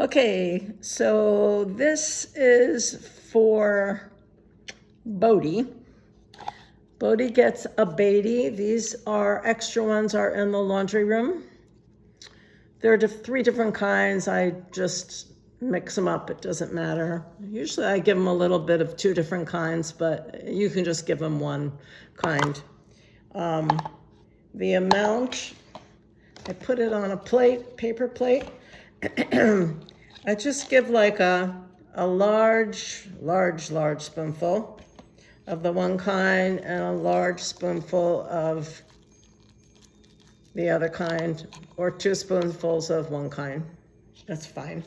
Okay, so this is for Bodhi. Bodhi gets a Beatty. These are extra ones are in the laundry room. There are three different kinds. I just mix them up. It doesn't matter. Usually I give them a little bit of two different kinds, but you can just give them one kind. The amount, I put it on a plate, paper plate. I just give like a large spoonful of the one kind and a large spoonful of the other kind, or 2 spoonfuls of one kind. That's fine.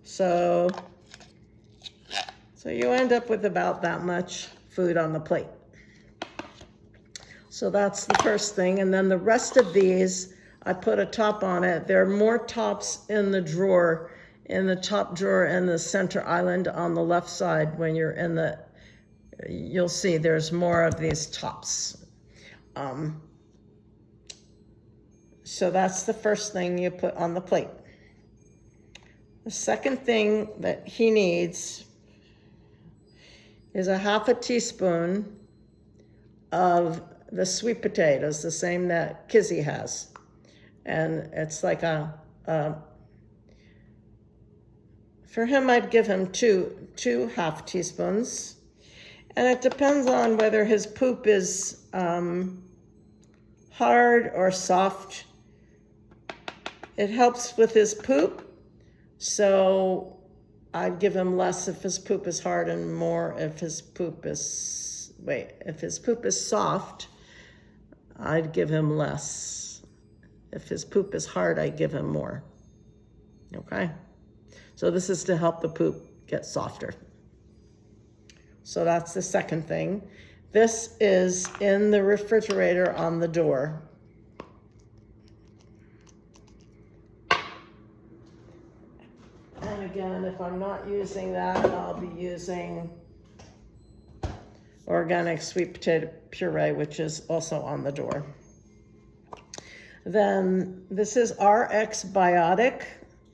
So you end up with about that much food on the plate. So that's the first thing. And then the rest of these, I put a top on it. There are more tops in the drawer, in the top drawer in the center island on the left side. When you're in the, you'll see there's more of these tops. So that's the first thing you put on the plate. The second thing that he needs is a 1/2 teaspoon of the sweet potatoes, the same that Kizzy has. And it's like for him, I'd give him two 1/2 teaspoons. And it depends on whether his poop is hard or soft. It helps with his poop, so I'd give him less if his poop is hard and more if his poop is, if his poop is soft, I'd give him less. If his poop is hard, I'd give him more. Okay? So this is to help the poop get softer. So that's the second thing. This is in the refrigerator on the door. And again, if I'm not using that, I'll be using organic sweet potato puree, which is also on the door. Then this is RX Biotic.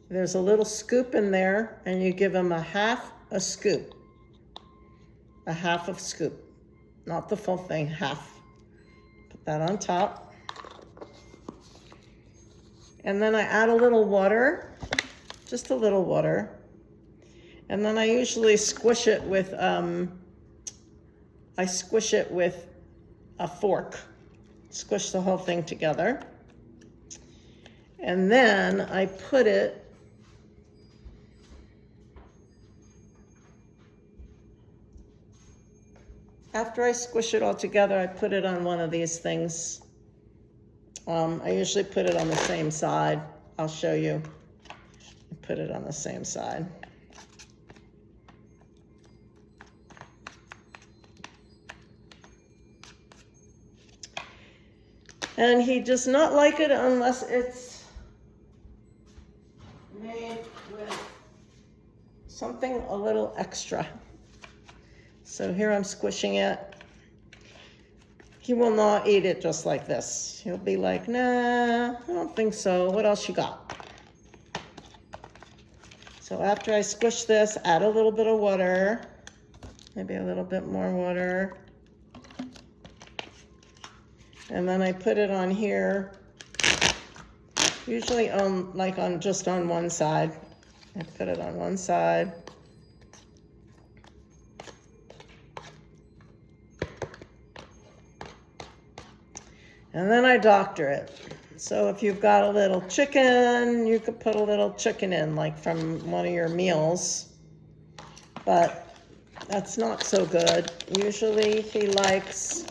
There's a little scoop in there, and you give them a 1/2 scoop. A 1/2 scoop, not the full thing, 1/2. Put that on top. And then I add a little water, just a little water. And then I usually squish it with, a fork. Squish the whole thing together. And then I put it after I squish it all together, I put it on one of these things. I usually put it on the same side. I'll show you. I put it on the same side. And he does not like it unless it's made with something a little extra. So here I'm squishing it. He will not eat it just like this. He'll be like, nah, I don't think so. What else you got? So after I squish this, add a little bit of water, maybe a little bit more water. And then I put it on here, usually just on one side. I put it on one side. And then I doctor it. So if you've got a little chicken, you could put a little chicken in, like from one of your meals. But that's not so good. Usually he likes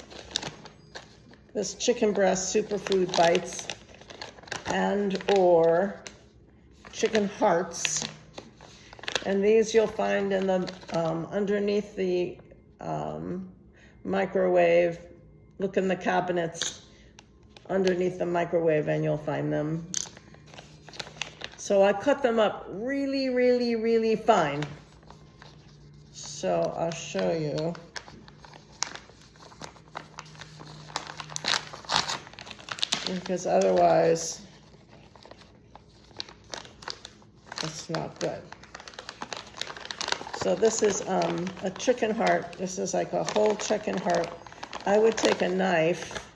this chicken breast superfood bites and or chicken hearts. And these you'll find in the underneath the microwave. Look in the cabinets underneath the microwave and you'll find them. So I cut them up really fine. So I'll show you. Because otherwise It's not good. So this is a chicken heart. This is like a whole chicken heart. I would take a knife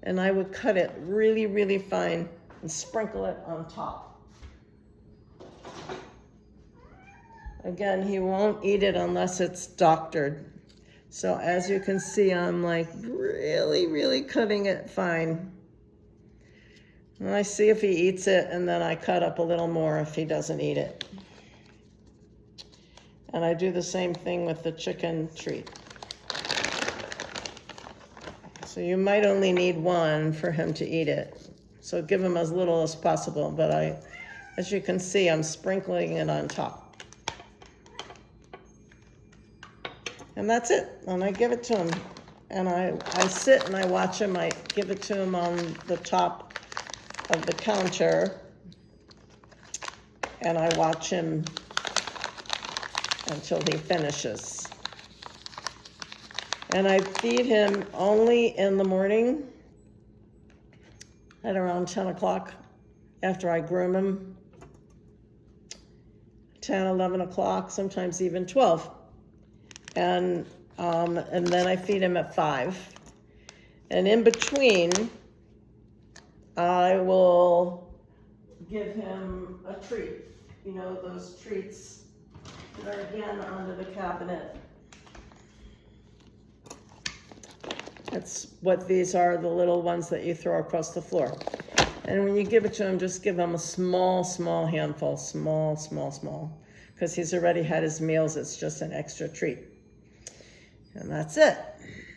and I would cut it really, really fine and sprinkle it on top. Again, he won't eat it unless it's doctored. So as you can see, I'm like really, really cutting it fine. And I see if he eats it, and then I cut up a little more if he doesn't eat it. And I do the same thing with the chicken treat. So you might only need one for him to eat it. So give him as little as possible, but as you can see, I'm sprinkling it on top. And that's it, and I give it to him. And I sit and I watch him. I give it to him on the top of the counter, and I watch him until he finishes. And I feed him only in the morning at around 10 o'clock after I groom him. 10, 11 o'clock, sometimes even 12. And then I feed him at 5. And in between, I will give him a treat. You know, those treats that are again under the cabinet. That's what these are, the little ones that you throw across the floor. And when you give it to him, just give him a small, small handful, small, small, small. Because he's already had his meals, it's just an extra treat. And that's it.